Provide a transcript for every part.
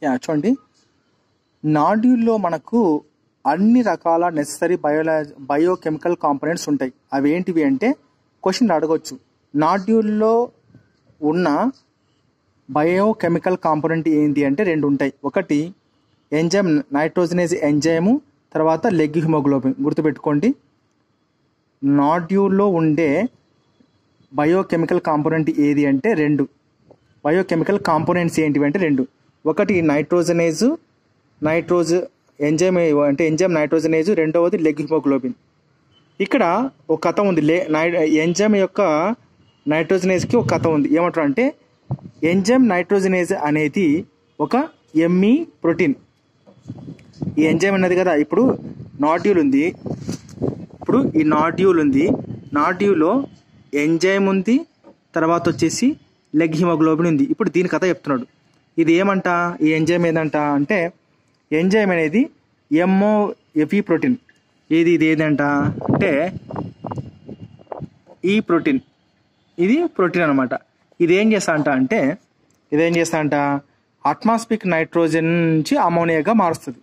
చూడండి, నాడ్యూల్లో మనకు అన్ని రకాల నెసరీ బయోకెమికల్ కాంపోనెంట్స్ ఉంటాయి. అవి ఏంటివి అంటే క్వశ్చన్ అడగొచ్చు. నాడ్యూల్లో ఉన్న బయోకెమికల్ కాంపోనెంట్ ఏంటి అంటే రెండు ఉంటాయి. ఒకటి ఎంజైమ్, నైట్రోజనేజ్ ఎంజైము, తర్వాత లెగ్ హిమోగ్లోబిన్. గుర్తుపెట్టుకోండి, నాడ్యూల్లో ఉండే బయోకెమికల్ కాంపోనెంట్ ఏది అంటే రెండు. బయోకెమికల్ కాంపోనెంట్స్ ఏంటివి అంటే రెండు. ఒకటి నైట్రోజ్ ఎంజైమ్ అంటే ఎంజైమ్ నైట్రోజనేజ్, రెండవది లెగ్ హిమోగ్లోబిన్. ఇక్కడ ఒక కథ ఉంది. ఎంజైమ్ యొక్క నైట్రోజనేజ్కి ఒక కథ ఉంది. ఏమంటారు అంటే ఎంజైమ్ నైట్రోజనేజ్ అనేది ఒక ఎంఈ ప్రోటీన్. ఈ ఎంజైమ్ అన్నది కదా, ఇప్పుడు నాడ్యూల్ ఉంది. ఇప్పుడు ఈ నాడ్యూల్ ఉంది, నాడ్యూల్లో ఎంజైమ్ ఉంది, తర్వాత వచ్చేసి లెగ్ హిమోగ్లోబిన్ ఉంది. ఇప్పుడు దీని కథ చెప్తున్నాడు. ఇది ఏమంట, ఈ ఎంజైమ్ ఏదంట అంటే ఎంజైమ్ అనేది ఎంఓఎఫ్ఈ ప్రోటీన్. ఇది ఏదంట అంటే ఈ ప్రోటీన్, ఇది ప్రోటీన్ అనమాట. ఇదేం చేస్తా అంట అట్మాస్ఫిక్ నైట్రోజన్ నుంచి అమోనియాగా మారుస్తుంది.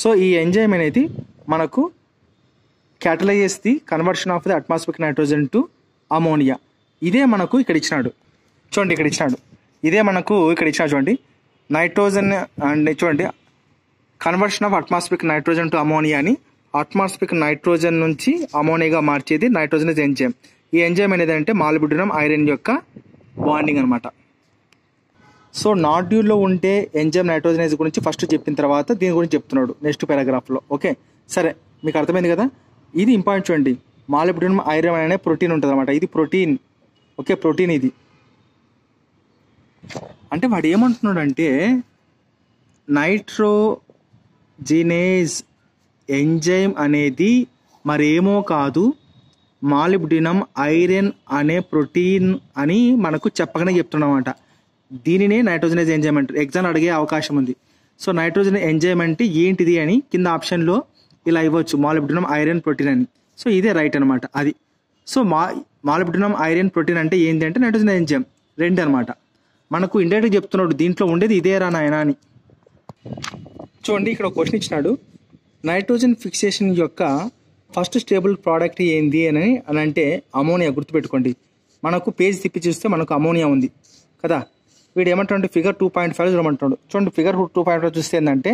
సో ఈ ఎంజైమ్ అనేది మనకు catalyse the conversion of the atmospheric nitrogen to ammonia. ఇదే మనకు ఇక్కడ ఇచ్చినాడు. చూడండి, ఇక్కడ ఇచ్చినాడు. చూడండి, నైట్రోజన్ అండ్ చూడండి conversion of atmospheric nitrogen to ammonia అని. అట్మాస్ఫిక్ నైట్రోజన్ నుంచి అమోనియాగా మార్చేది నైట్రోజనేజ్ ఎంజైమ్. ఈ ఎంజైమ్ అనేది అంటే మాలిబ్డినం ఐరన్ యొక్క బాండింగ్ అనమాట. సో నాడ్యూల్లో ఉండే ఎంజైమ్ నైట్రోజనేజ్ గురించి ఫస్ట్ చెప్పిన తర్వాత దీని గురించి చెప్తున్నాడు నెక్స్ట్ పారాగ్రాఫ్లో. ఓకే, సరే, మీకు అర్థమైంది కదా. ఇది ఇంపార్టెంట్. చూడండి, మాలిబ్డినం ఐరన్ అనే ప్రోటీన్ ఉంటుంది అనమాట. ఇది ప్రోటీన్. ఓకే, ప్రోటీన్ ఇది. అంటే వాడు ఏమంటున్నాడు అంటే నైట్రోజినేజ్ ఎంజైమ్ అనేది మరేమో కాదు, మాలిబ్డినం ఐరన్ అనే ప్రోటీన్ అని మనకు చెప్పగానే చెప్తున్నామన్నమాట. దీనినే నైట్రోజనేజ్ ఎంజైమ్ అంటారు. ఎగ్జామ్ అడిగే అవకాశం ఉంది. సో నైట్రోజన్ ఎంజైమ్ అంటే ఏంటిది అని కింద ఆప్షన్లో ఇలా ఇవ్వచ్చు, మాలిబ్డినం ఐరన్ ప్రోటీన్ అని. సో ఇదే రైట్ అనమాట. అది సో మాలిబ్డినం ఐరన్ ప్రోటీన్ అంటే ఏంటి అంటే నైట్రోజన్ ఎంజైమ్ రెండు అనమాట. మనకు ఇండైరెక్ట్గా చెప్తున్నాడు దీంట్లో ఉండేది ఇదేరా నాయనా అని. చూడండి, ఇక్కడ ఒక క్వశ్చన్ ఇచ్చినాడు. నైట్రోజన్ ఫిక్సేషన్ యొక్క ఫస్ట్ స్టేబుల్ ప్రోడక్ట్ ఏంది అని అంటే అమోనియా. గుర్తుపెట్టుకోండి, మనకు పేజ్ తిప్పి చూస్తే మనకు అమోనియా ఉంది కదా. వీడు ఏమంటాడు, ఫిగర్ 2.5 చూడమంటాడు. చూడండి, ఫిగర్ 2.5 చూస్తే ఏంటంటే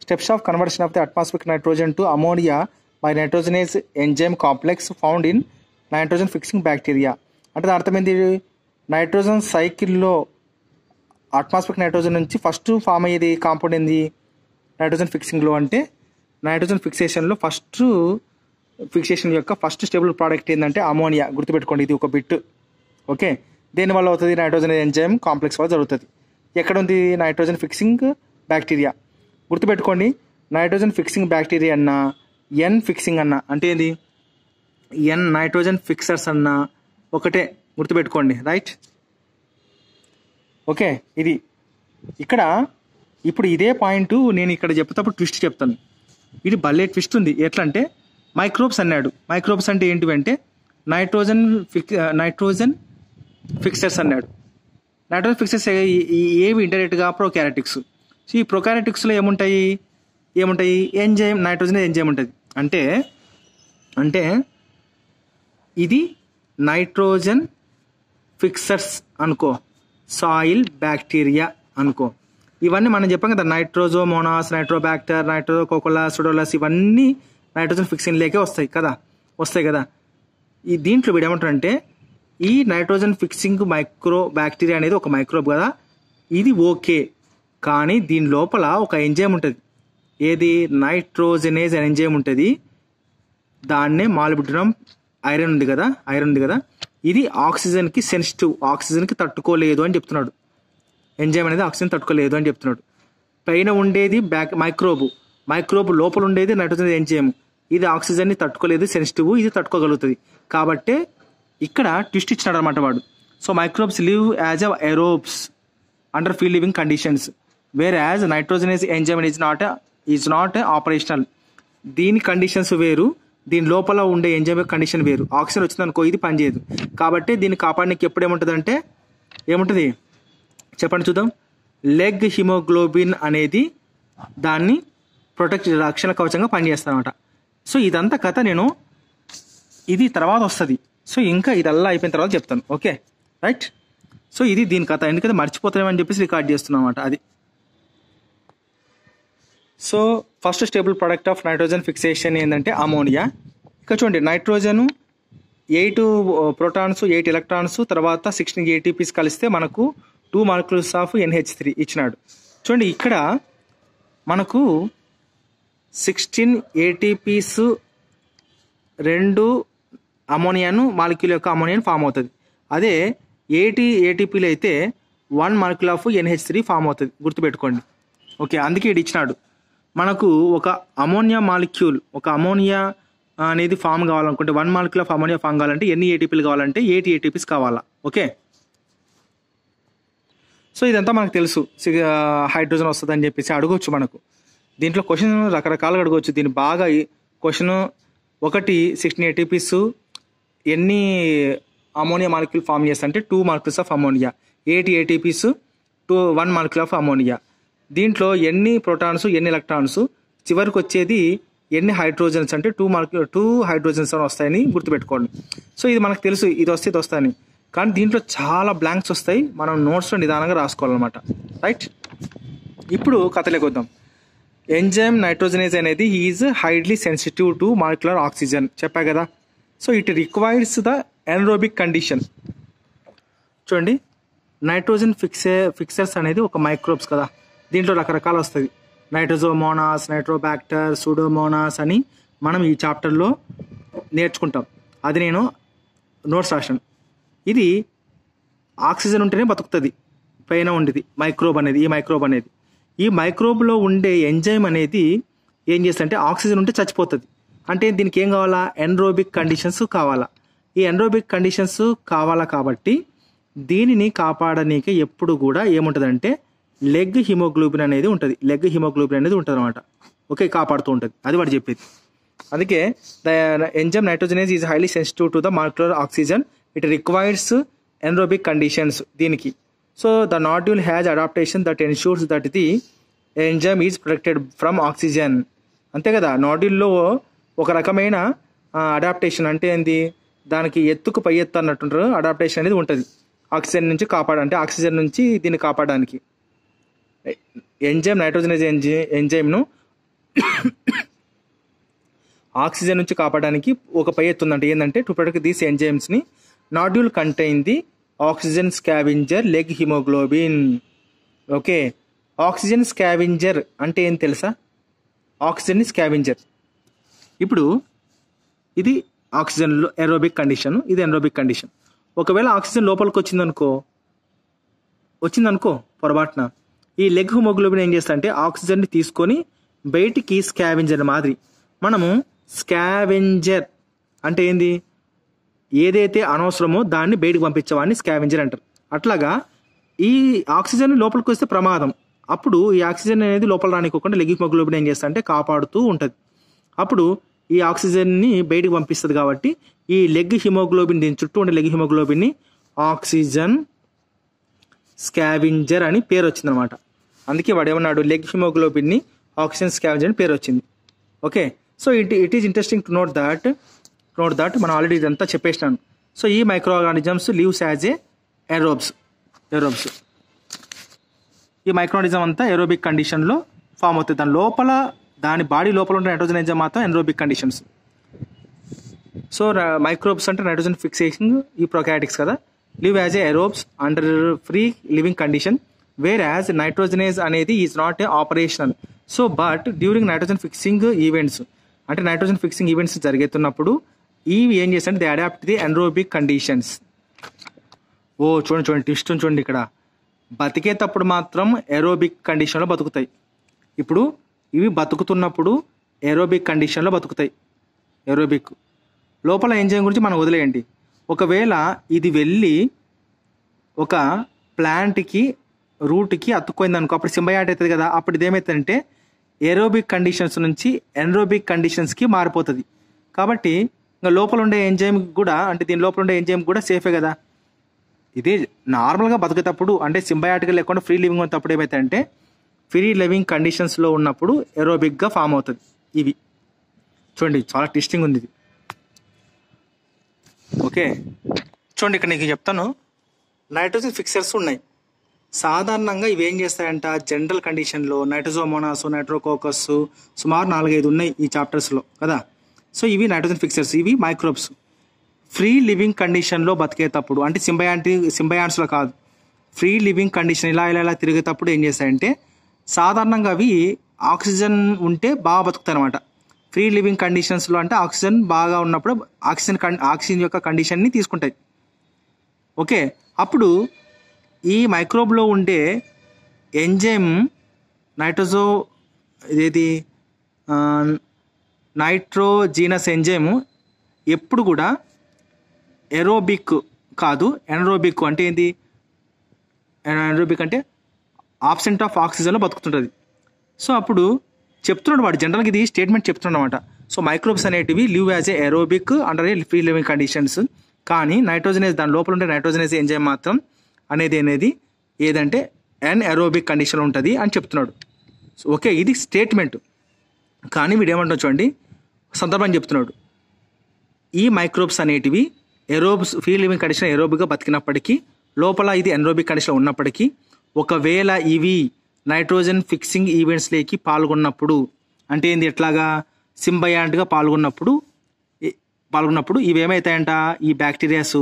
steps of conversion of the atmospheric nitrogen to ammonia by nitrogenase enzyme complex found in nitrogen fixing bacteria. అంటే దాని అర్థం ఏంటి, నైట్రోజన్ సైకిల్లో అట్మాస్ఫిక్ నైట్రోజన్ నుంచి ఫస్ట్ ఫామ్ అయ్యేది కాంపౌండ్ ఏంది, నైట్రోజన్ ఫిక్సింగ్లో. అంటే నైట్రోజన్ ఫిక్సేషన్లో ఫిక్సేషన్ యొక్క ఫస్ట్ స్టేబుల్ ప్రోడక్ట్ ఏంటంటే అమోనియా. గుర్తుపెట్టుకోండి, ఇది ఒక బిట్. ఓకే, దేనివల్ల అవుతుంది, నైట్రోజన్ ఎంజైమ్ కాంప్లెక్స్ వల్ల జరుగుతుంది. ఎక్కడ ఉంది, నైట్రోజన్ ఫిక్సింగ్ బ్యాక్టీరియా. గుర్తుపెట్టుకోండి, నైట్రోజన్ ఫిక్సింగ్ బ్యాక్టీరియా అన్నా ఎన్ ఫిక్సింగ్ అన్నా అంటే ఏంది, ఎన్ నైట్రోజన్ ఫిక్సర్స్ అన్నా ఒకటే. గుర్తుపెట్టుకోండి, రైట్. ఓకే, ఇది ఇక్కడ ఇప్పుడు ఇదే పాయింట్ నేను ఇక్కడ చెప్తేప్పుడు ట్విస్ట్ చెప్తాను. ఇది భలే ట్విస్ట్ ఉంది. ఎట్లా అంటే మైక్రోబ్స్ అన్నాడు. మైక్రోబ్స్ అంటే ఏంటివంటే నైట్రోజన్ ఫిక్సర్స్ అన్నాడు. నైట్రోజన్ ఫిక్సర్స్ ఏవి ఇండైరెక్ట్గా ప్రోకారియోటిక్స్. సో ఈ ప్రోకారియోటిక్స్లో ఏముంటాయి ఎంజైమ్, నైట్రోజన్ ఎంజైమ్ ఉంటుంది. అంటే ఇది నైట్రోజన్ ఫిక్సర్స్ అనుకో, సాయిల్ బ్యాక్టీరియా అనుకో. ఇవన్నీ మనం చెప్పాం కదా, నైట్రోజోమోనాస్, నైట్రోబ్యాక్టర్, నైట్రోకోకోలస్, సుడోలస్, ఇవన్నీ నైట్రోజన్ ఫిక్సింగ్ లేకే వస్తాయి కదా. ఈ దీంట్లో వీడు ఏమంటారంటే ఈ నైట్రోజన్ ఫిక్సింగ్ బ్యాక్టీరియా అనేది ఒక మైక్రోబ్ కదా, ఇది ఓకే. కానీ దీని లోపల ఒక ఎంజైమ్ ఉంటుంది. ఏది, నైట్రోజనేజ్ ఎంజైమ్ ఉంటుంది. దాన్నే మాలిబ్డినం ఐరన్ ఉంది కదా, ఇది ఆక్సిజన్కి సెన్సిటివ్, ఆక్సిజన్కి తట్టుకోలేదు అని చెప్తున్నాడు. ఎంజైమ్ అనేది ఆక్సిజన్ తట్టుకోలేదు అని చెప్తున్నాడు. పైన ఉండేది మైక్రోబ్ లోపల ఉండేది నైట్రోజన్ ఎంజైమ్. ఇది ఆక్సిజన్ని తట్టుకోలేదు, సెన్సిటివ్, ఇది తట్టుకోగలుగుతుంది. కాబట్టి ఇక్కడ ట్విస్ట్ ఇచ్చినాడు అనమాట వాడు. So microbes live as aerobes under free living conditions, whereas nitrogenase enzyme is not operational. దీని కండిషన్స్ వేరు, దీని లోపల ఉండే ఎంజైమ్ కండిషన్ వేరు. ఆక్సిజన్ వచ్చింది అనుకో, ఇది పనిచేయదు. కాబట్టి దీన్ని కాపాడడానికి ఎప్పుడు ఏముంటుంది అంటే ఏముంటుంది చెప్పండి చూద్దాం. లెగ్ హిమోగ్లోబిన్ అనేది దాన్ని రక్షణ కవచంగా పనిచేస్తాను అనమాట. సో ఇదంతా కథ నేను ఇది తర్వాత వస్తుంది. సో ఇంకా ఇదల్లా అయిపోయిన తర్వాత చెప్తాను. Okay right. సో ఇది దీని కథ, ఎందుకంటే మర్చిపోతామని చెప్పేసి రికార్డ్ చేస్తున్నాం అనమాట అది. So first stable product of nitrogen fixation ఏంటంటే అమోనియా. ఇక్కడ చూడండి, నైట్రోజన్ 8 ప్రోటాన్స్ 8 ఎలక్ట్రాన్స్ తర్వాత 16 ATPs కలిస్తే మనకు 2 molecules ఆఫ్ NH3 ఇచ్చినాడు. చూడండి ఇక్కడ మనకు 16 ATPs 2 అమోనియాను మాలిక్యూల్ యొక్క అమోనియాను ఫామ్ అవుతుంది. అదే 80 ATPలు అయితే 1 molecule ఆఫ్ NH3 ఫామ్ అవుతుంది, గుర్తుపెట్టుకోండి. ఓకే, అందుకే ఇది ఇచ్చినాడు. మనకు ఒక అమోనియా మాలిక్యూల్, ఒక అమోనియా అనేది ఫామ్ కావాలనుకుంటే 1 molecule ఆఫ్ అమోనియా ఫామ్ కావాలంటే ఎన్ని ATPలు కావాలంటే 80 ATPs కావాలా. ఓకే, సో ఇదంతా మనకు తెలుసు. హైడ్రోజన్ వస్తుంది అని చెప్పేసి అడగవచ్చు మనకు. దీంట్లో క్వశ్చన్ రకరకాలుగా అడగవచ్చు. దీని బాగా క్వశ్చన్ ఒకటి 16 ATPs ఎన్ని అమోనియా మాలిక్యూల్ ఫామ్ చేస్తా అంటే 2 molecules of ammonia, 80 ATPs 1 molecule of ammonia. దీంట్లో ఎన్ని ప్రోటాన్స్ ఎన్ని ఎలక్ట్రాన్స్, చివరికి వచ్చేది ఎన్ని హైడ్రోజన్స్ అంటే 2 హైడ్రోజన్స్ అని వస్తాయని గుర్తుపెట్టుకోండి. సో ఇది మనకు తెలుసు, ఇది వస్తే ఇది వస్తాయని. కానీ దీంట్లో చాలా బ్లాంక్స్ వస్తాయి, మనం నోట్స్లో నిదానంగా రాసుకోవాలన్నమాట. రైట్, ఇప్పుడు కథలోకి వద్దాం. ఎంజైమ్ నైట్రోజనేజ్ అనేది is highly sensitive to molecular oxygen చెప్పా కదా. So it requires the anaerobic condition. చూడండి, నైట్రోజన్ ఫిక్సర్స్ అనేది ఒక మైక్రోబ్స్ కదా. దీంట్లో రకరకాలు వస్తుంది. నైట్రోజోమోనాస్, నైట్రోబ్యాక్టర్, సూడోమోనాస్ అని మనం ఈ చాప్టర్లో నేర్చుకుంటాం. అది నేను నోట్స్ రాశాను. ఇది ఆక్సిజన్ ఉంటేనే బతుకుతుంది పైన ఉండేది మైక్రోబ్ అనేది. ఈ మైక్రోబ్లో ఉండే ఎంజైమ్ అనేది ఏం చేస్తుందంటే ఆక్సిజన్ ఉంటే చచ్చిపోతుంది. అంటే దీనికి ఏం కావాలా, ఎన్రోబిక్ కండిషన్స్ కావాలా. ఈ ఎన్రోబిక్ కండిషన్స్ కావాలా కాబట్టి దీనిని కాపాడనీకి ఎప్పుడు కూడా ఏముంటుందంటే లెగ్ హిమోగ్లోబిన్ అనేది ఉంటుంది. అనమాట. ఓకే, కాపాడుతూ ఉంటుంది, అది వాడు చెప్పేది. అందుకే the enzyme nitrogenase is highly sensitive to the molecular oxygen. It requires anaerobic conditions దీనికి. So the nodule has adaptation that ensures that the enzyme is protected from oxygen. అంతే కదా, నాడ్యూల్లో ఒక రకమైన అడాప్టేషన్ అంటే ఏంది, దానికి ఎత్తుకు పై ఎత్తు అన్నట్టుంటారు. అడాప్టేషన్ అనేది ఉంటుంది ఆక్సిజన్ నుంచి అంటే ఆక్సిజన్ నుంచి దీన్ని కాపాడడానికి. ఎంజైమ్ నైట్రోజనేజ్ ఎంజైమ్ను ఆక్సిజన్ నుంచి కాపాడడానికి ఒక పై ఎత్తుందంటే ఏంటంటే టు ప్రొటెక్ట్ దీస్ ఎంజైమ్స్ని nodule contain the oxygen scavenger leghaemoglobin. Okay, oxygen scavenger అంటే ఏం తెలుసా? Oxygen scavenger. ఇప్పుడు ఇది ఆక్సిజన్లో ఎరోబిక్ కండిషన్, ఇది ఎనరోబిక్ కండిషన్. ఒకవేళ ఆక్సిజన్ లోపలికి వచ్చిందనుకో పొరపాటున, ఈ లెగ్ హిమోగ్లోబిన్ ఏం చేస్తా అంటే ఆక్సిజన్ని తీసుకొని బయటికి స్కావెంజర్ మాదిరి. మనము స్కావెంజర్ అంటే ఏంది, ఏదైతే అనవసరమో దాన్ని బయటకు పంపించేవాడిని స్కావెంజర్ అంటారు. అట్లాగా ఈ ఆక్సిజన్ లోపలికి వస్తే ప్రమాదం. అప్పుడు ఈ ఆక్సిజన్ అనేది లోపల రానికోకుండా లెగ్ హిమోగ్లోబిన్ ఏం చేస్తా అంటే కాపాడుతూ ఉంటుంది. అప్పుడు ఈ ఆక్సిజన్ని బయటకు పంపిస్తుంది. కాబట్టి ఈ లెగ్ హిమోగ్లోబిన్, దీని చుట్టూ ఉండే లెగ్ హిమోగ్లోబిన్ని ఆక్సిజన్ స్కావెంజర్ అని పేరు వచ్చిందనమాట. అందుకే వాడు ఏమన్నాడు, లెగ్ హిమోగ్లోబిన్ని ఆక్సిజన్ స్కావెంజర్ అని పేరు వచ్చింది. Okay, so it is interesting to note that మనం ఆల్రెడీ ఇదంతా చెప్పేసినాను. సో ఈ microorganisms lives as a aerobes. ఈ మైక్రోనిజం అంతా ఎరోబిక్ కండిషన్లో ఫామ్ అవుతుంది. దాని బాడీ లోపల ఉండే నైట్రోజన్ ఎంజైమ్ మాత్రం ఎనరోబిక్ కండిషన్స్. సో మైక్రోబ్స్ అంటే నైట్రోజన్ ఫిక్సేషన్ ఈ ప్రొకారియోటిక్స్ కదా, live as a aerobes under free living condition, whereas nitrogenase అనేది is not a operational. So but during nitrogen fixing events, అంటే nitrogen fixing events జరుగుతున్నప్పుడు ఇవి ఏం చేస్తాయంటే they adapt the anaerobic conditions. చూడండి twist చూడండి, ఇక్కడ బతికేటప్పుడు మాత్రం ఎరోబిక్ కండిషన్లో బతుకుతాయి. ఇప్పుడు ఇవి బతుకుతున్నప్పుడు ఎరోబిక్ కండిషన్లో బతుకుతాయి. ఎరోబిక్ లోపల ఎంజైమ్ గురించి మనం వదిలేయండి. ఒకవేళ ఇది వెళ్ళి ఒక ప్లాంట్కి రూట్కి అతుక్కోయింది అనుకో, అప్పుడు సింబయాట్ అవుతుంది కదా. అప్పుడు ఇదేమవుతుందంటే ఏరోబిక్ కండిషన్స్ నుంచి ఎనరోబిక్ కండిషన్స్కి మారిపోతుంది. కాబట్టి ఇంకా లోపల ఉండే ఎంజైమ్ కూడా, అంటే దీని లోపల ఉండే ఎంజైమ్ కూడా సేఫే కదా. ఇది నార్మల్గా బతికేటప్పుడు అంటే సింబయాటికల్ లేకుండా ఫ్రీ లివింగ్ ఉన్నప్పుడు ఏమైతే అంటే ఫ్రీ లివింగ్ కండిషన్స్లో ఉన్నప్పుడు ఎరోబిక్గా ఫామ్ అవుతుంది. ఇవి చూడండి చాలా ట్విస్టింగ్ ఉంది ఇది. ఓకే చూడండి ఇక్కడ నీకు చెప్తాను. నైట్రోజన్ ఫిక్సర్స్ ఉన్నాయి. సాధారణంగా ఇవి ఏం చేస్తాయంట, జనరల్ కండిషన్లో నైట్రోజోమోనాస్, నైట్రోకోకస్ సుమారు 4-5 ఉన్నాయి ఈ చాప్టర్స్లో కదా. సో ఇవి నైట్రోజన్ ఫిక్సర్స్, ఇవి మైక్రోబ్స్. ఫ్రీ లివింగ్ కండిషన్లో బతికేటప్పుడు అంటే సింబయాంట్స్లో కాదు, ఫ్రీ లివింగ్ కండిషన్ ఇలా తిరిగేటప్పుడు ఏం చేస్తాయంటే సాధారణంగా అవి ఆక్సిజన్ ఉంటే బాగా బతుకుతాయి అనమాట. ఫ్రీ లివింగ్ కండిషన్స్లో అంటే ఆక్సిజన్ బాగా ఉన్నప్పుడు ఆక్సిజన్ యొక్క కండిషన్ని తీసుకుంటాయి. ఓకే, అప్పుడు ఈ మైక్రోబ్లో ఉండే ఎంజైమ్ నైట్రోజీనస్ ఎంజైమ్ ఎప్పుడు కూడా ఎరోబిక్ కాదు, ఎనరోబిక్. అంటే ఏంటి ఎనరోబిక్ అంటే ఆబ్సెంట్ ఆఫ్ ఆక్సిజన్లో బతుకుతుంటుంది. సో అప్పుడు చెప్తున్నాడు వాడు, జనరల్గా ఇది స్టేట్మెంట్ చెప్తున్నాడు అనమాట. సో మైక్రోబ్స్ అనేటివి లివ్ యాజ్ ఏ ఎరోబిక్ అండర్ ఏ ఫ్రీ లివింగ్ కండిషన్స్, కానీ నైట్రోజనేజ్ దాని లోపల ఉండే నైట్రోజనేజ్ ఎంజైమ్ మాత్రం అనేది ఏదంటే ఎరోబిక్ కండిషన్లో ఉంటుంది అని చెప్తున్నాడు. సో ఓకే, ఇది స్టేట్మెంట్. కానీ వీడు ఏమంటున్నా చూడండి, సందర్భం చెప్తున్నాడు. ఈ మైక్రోబ్స్ అనేటివి ఫ్రీ లివింగ్ కండిషన్ ఎరోబిక్గా బతికినప్పటికీ లోపల ఇది ఎనరోబిక్ కండిషన్లో ఉన్నప్పటికీ ఒకవేళ ఇవి నైట్రోజన్ ఫిక్సింగ్ ఈవెంట్స్లోకి పాల్గొన్నప్పుడు అంటే ఏంది, ఎట్లాగా సింబయాంట్గా పాల్గొన్నప్పుడు ఇవి ఏమవుతాయంట, ఈ బ్యాక్టీరియాస్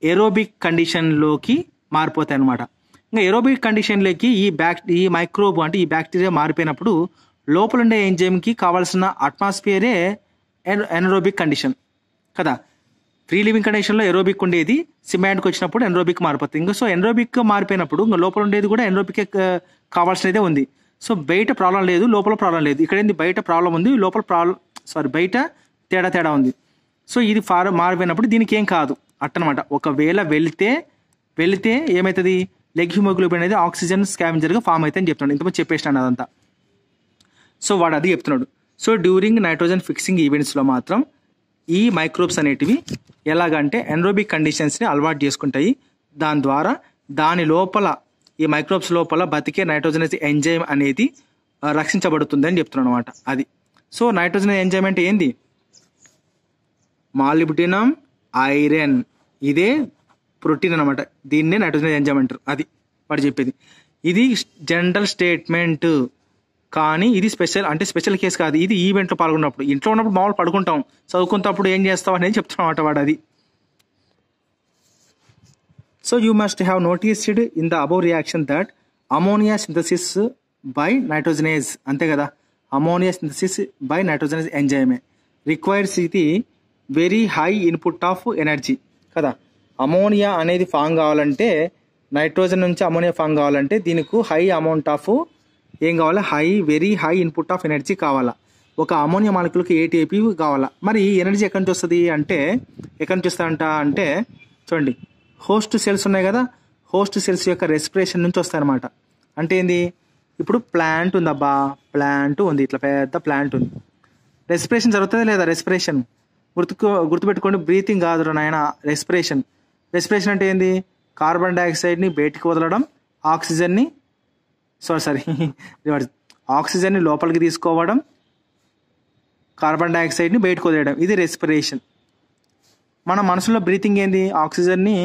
ఎరోబిక్ కండిషన్లోకి మారిపోతాయి అన్నమాట. ఇంకా ఎరోబిక్ కండిషన్లోకి ఈ మైక్రోబ్ అంటే ఈ బ్యాక్టీరియా మారిపోయినప్పుడు లోపల ఉండే ఎంజైమ్కి కావాల్సిన అట్మాస్ఫియరే ఎనరోబిక్ కండిషన్ కదా. ఫ్రీ లివింగ్ కండిషన్లో ఎరోబిక్ ఉండేది, సింబయాంట్కి వచ్చినప్పుడు ఎనరోబిక్ మారిపోతుంది. ఇంకా సో ఎనరోబిక్ మారిపోయినప్పుడు ఇంకా లోపల ఉండేది కూడా ఎనరోబిక్ కావాల్సినదే ఉంది. సో బయట ప్రాబ్లం లేదు, లోపల ప్రాబ్లం లేదు. ఇక్కడ ఏంది, బయట ప్రాబ్లం ఉంది, లోపల బయట తేడా ఉంది. సో ఇది మారిపోయినప్పుడు దీనికి ఏం కాదు అట్టనమాట. ఒకవేళ వెళితే ఏమవుతుంది, లెగ్ హిమోగ్లోబిన్ అనేది ఆక్సిజన్ స్కావెంజర్గా ఫామ్ అయితే అని చెప్తున్నాడు. ఇంతకుముందు చెప్పేసినాను అదంతా. సో వాడు అది చెప్తున్నాడు. సో డ్యూరింగ్ నైట్రోజన్ ఫిక్సింగ్ ఈవెంట్స్లో మాత్రం ఈ మైక్రోబ్స్ అనేటివి ఎలాగంటే ఎనరోబిక్ కండిషన్స్ని అలవాటు చేసుకుంటాయి. దాని ద్వారా దాని లోపల ఈ మైక్రోబ్స్ లోపల బతికే నైట్రోజనస్ ఎంజైమ్ అనేది రక్షించబడుతుంది అని చెప్తున్నాను అనమాట. అది సో నైట్రోజనస్ ఎంజైమ్ అంటే ఏంది, మాలిబ్డినం ఐరన్, ఇదే ప్రోటీన్ అనమాట. దీన్నే నైట్రోజనస్ ఎంజైమ్ అంటారు. అది వాడు చెప్పేది. ఇది జనరల్ స్టేట్మెంట్, కానీ ఇది స్పెషల్ కేసు కాదు. ఇది ఈవెంట్లో పాల్గొన్నప్పుడు. ఇంట్లో ఉన్నప్పుడు మామూలు పడుకుంటాం, చదువుకున్నప్పుడు ఏం చేస్తాం అనేది చెప్తున్నాం అన్నమాట వాడు అది. So you must have noticed in the above reaction that ammonia synthesis by nitrogenase, అంతే కదా, అమోనియా సింథసిస్ బై నైట్రోజనేజ్ ఎంజైమే రిక్వైర్స్ ఇది very high input of energy కదా. అమోనియా అనేది ఫామ్ కావాలంటే, నైట్రోజన్ నుంచి అమోనియా ఫామ్ కావాలంటే దీనికి హై అమౌంట్ ఆఫ్ ఏం కావాలా, very high input of energy కావాలా. ఒక అమోనియా మాలిక్యూల్కి ATP కావాలా. మరి ఎనర్జీ ఎక్కడి నుంచి వస్తుంది అంటే చూడండి, హోస్ట్ సెల్స్ ఉన్నాయి కదా, హోస్ట్ సెల్స్ యొక్క రెస్పిరేషన్ నుంచి వస్తాయి అనమాట. అంటే ఏంది, ఇప్పుడు ప్లాంట్ ఉందబ్బా, ప్లాంట్ ఉంది, ఇట్లా పెద్ద ప్లాంట్ ఉంది, రెస్పిరేషన్ జరుగుతుంది లేదా, రెస్పిరేషన్ గుర్తుపెట్టుకోండి, బ్రీతింగ్ కాదు నాయన, రెస్పిరేషన్ అంటే ఏంది, కార్బన్ డైఆక్సైడ్ని బయటికి వదలడం, ఆక్సిజన్ని లోపలికి తీసుకోవడం, కార్బన్ డైఆక్సైడ్ని బయటకు వదిలేయడం, ఇది రెస్పిరేషన్. మన మనసులో బ్రీతింగ్ ఏంది, ఆక్సిజన్ని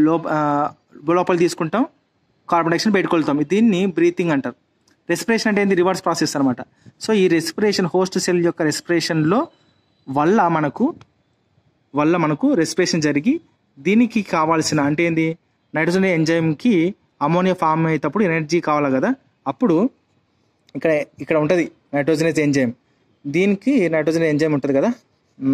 లోపలికి తీసుకుంటాం, కార్బన్ డైఆక్సైడ్ బయటకు వెళ్తాం, దీన్ని బ్రీతింగ్ అంటారు. రెస్పిరేషన్ అంటే ఏంది, రివర్స్ ప్రాసెస్ అనమాట. సో ఈ రెస్పిరేషన్, హోస్ట్ సెల్ యొక్క రెస్పిరేషన్లో వల్ల మనకు రెస్పిరేషన్ జరిగి దీనికి కావాల్సిన అంటే ఏంది, నైట్రోజన్ ఎంజైమ్కి అమోనియా ఫామ్ అయ్యేటప్పుడు ఎనర్జీ కావాలి కదా. అప్పుడు ఇక్కడ ఉంటుంది నైట్రోజనస్ ఎంజైమ్, దీనికి నైట్రోజన్ ఎంజైమ్ ఉంటుంది కదా,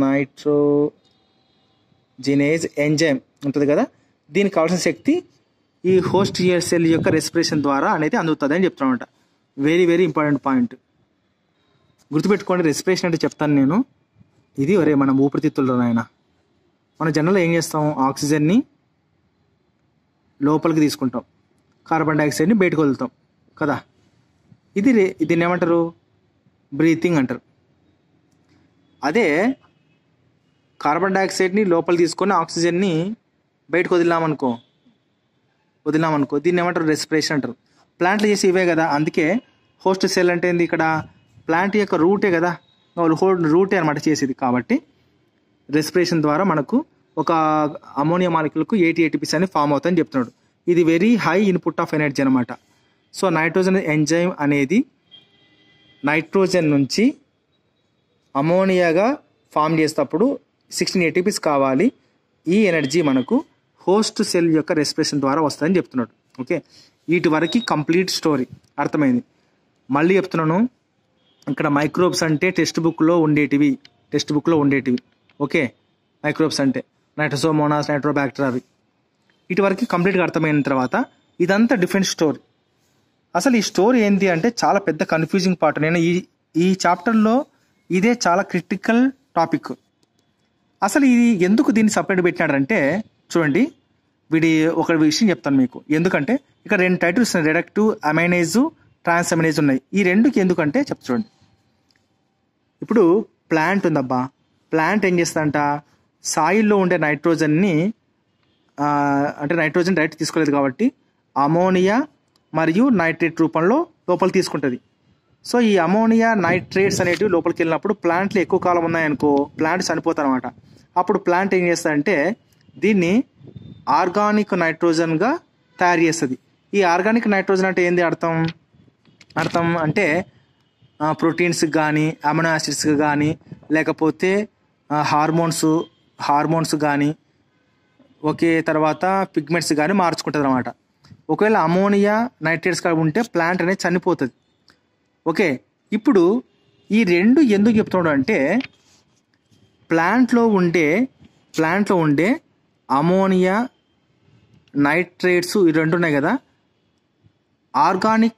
నైట్రోజినేజ్ ఎంజైమ్ ఉంటుంది కదా, దీనికి కావాల్సిన శక్తి ఈ హోస్ట్ సెల్ యొక్క రెస్పిరేషన్ ద్వారా అనేది అందుతుంది అని చెప్తానమాట. వెరీ వెరీ ఇంపార్టెంట్ పాయింట్ గుర్తుపెట్టుకోండి. రెస్పిరేషన్ అంటే చెప్తాను నేను, ఇది మనం ఊపిరితిత్తుల్లో నాయన, మనం జనరల్గా ఏం చేస్తాం, ఆక్సిజన్ని లోపలికి తీసుకుంటాం, కార్బన్ డైఆక్సైడ్ని బయటకు వదులుతాం కదా, దీన్ని ఏమంటారు, బ్రీతింగ్ అంటారు. అదే కార్బన్ డైఆక్సైడ్ని లోపల తీసుకొని ఆక్సిజన్ని బయటకు వదిలామనుకో, వదిలినామనుకో దీన్ని ఏమంటారు? రెస్పిరేషన్ అంటారు. ప్లాంట్లు చేసి ఇవే కదా, అందుకే హోస్ట్ సెల్ అంటే ఏంది? ఇక్కడ ప్లాంట్ యొక్క రూటే కదా, రూటే అనమాట చేసేది. కాబట్టి రెస్పిరేషన్ ద్వారా మనకు ఒక అమోనియా మాలిక్యూల్కు 80 ATPs అని ఫామ్ అవుతాయని చెప్తున్నాడు. ఇది very high input of energy అనమాట. సో నైట్రోజన్ ఎంజైమ్ అనేది నైట్రోజన్ నుంచి అమోనియాగా ఫామ్ చేసేటప్పుడు 16 ATPs కావాలి. ఈ ఎనర్జీ మనకు హోస్ట్ సెల్ యొక్క రెస్పిరేషన్ ద్వారా వస్తుందని చెప్తున్నాడు. ఓకే, వీటి వరకు కంప్లీట్ స్టోరీ అర్థమైంది. మళ్ళీ చెప్తున్నాను, ఇక్కడ మైక్రోబ్స్ అంటే టెక్స్ట్ బుక్లో ఉండేటివి. ఓకే, మైక్రోబ్స్ అంటే నైట్రోసోమోనాస్, నైట్రోబ్యాక్టర్ అవి. వీటి వరకు కంప్లీట్గా అర్థమైన తర్వాత ఇదంతా డిఫరెంట్ స్టోరీ. అసలు ఈ స్టోరీ ఏంటి అంటే చాలా పెద్ద కన్ఫ్యూజింగ్ పార్ట్. నేను ఈ చాప్టర్లో ఇదే చాలా క్రిటికల్ టాపిక్. అసలు ఇది ఎందుకు దీన్ని సపరేట్ పెట్టినాడంటే చూడండి, ఒక విషయం చెప్తాను మీకు. ఎందుకంటే ఇక్కడ 2 టైటిల్స్ ఉన్నాయి, రిడక్టివ్ అమైనేజ్, ట్రాన్స్ అమైనేజ్ ఉన్నాయి. ఈ రెండుకి ఎందుకంటే చూడండి. ఇప్పుడు ప్లాంట్ ఉందబ్బా, ప్లాంట్ ఏం చేస్తుందంట, సాయిల్లో ఉండే నైట్రోజన్ని అంటే నైట్రోజన్ డైరెక్ట్ తీసుకోలేదు కాబట్టి అమోనియా మరియు నైట్రేట్ రూపంలో లోపలికి తీసుకుంటుంది. సో ఈ అమోనియా నైట్రేట్స్ అనేటివి లోపలికి వెళ్ళినప్పుడు ప్లాంట్లు ఎక్కువ కాలం ఉన్నాయనుకో ప్లాంట్ చనిపోతాయి అనమాట. అప్పుడు ప్లాంట్ ఏం చేస్తుందంటే దీన్ని ఆర్గానిక్ నైట్రోజన్గా తయారు చేస్తుంది. ఈ ఆర్గానిక్ నైట్రోజన్ అంటే ఏంది అర్థం అంటే ప్రోటీన్స్కి కానీ, అమినో యాసిడ్స్కి కానీ, లేకపోతే హార్మోన్స్ కానీ, ఒకే తర్వాత పిగ్మెంట్స్ కానీ మార్చుకుంటుంది అనమాట. ఒకవేళ అమోనియా నైట్రేట్స్ ఉంటే ప్లాంట్ అనేది చనిపోతుంది. ఓకే, ఇప్పుడు ఈ రెండు ఎందుకు చెప్తున్నాడు అంటే ప్లాంట్లో ఉండే అమోనియా నైట్రేట్స్ ఈ రెండు ఉన్నాయి కదా, ఆర్గానిక్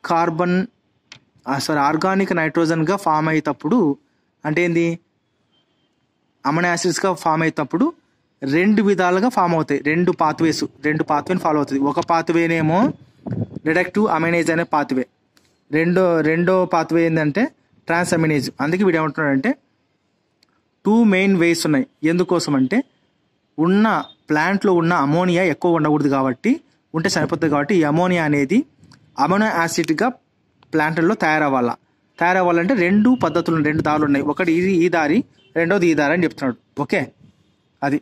నైట్రోజన్గా ఫామ్ అయ్యేటప్పుడు అంటే ఏంది, అమినో యాసిడ్స్గా ఫామ్ అయ్యేటప్పుడు 2 విధాలుగా ఫామ్ అవుతాయి. 2 పాత్వేని ఫాలో అవుతుంది. ఒక పాత్వేనేమో రిడక్టివ్ అమైనేజ్ అనే పాత్వే, రెండో పాత్వే ఏంటంటే ట్రాన్స్ అమైనేజ్. అందుకే వీడు ఏమంటున్నాడంటే 2 మెయిన్ వేస్ ఉన్నాయి. ఎందుకోసం అంటే ప్లాంట్లో ఉన్న అమోనియా ఎక్కువ ఉండకూడదు కాబట్టి, ఉంటే సరిపోతుంది కాబట్టి ఈ అమోనియా అనేది అమినో యాసిడ్గా ప్లాంట్లలో తయారవ్వాలంటే 2 పద్ధతులు, 2 దారులు ఉన్నాయి. ఒకటి ఈ దారి, రెండోది ఈ దారి అని చెప్తున్నాడు. ఓకే, అది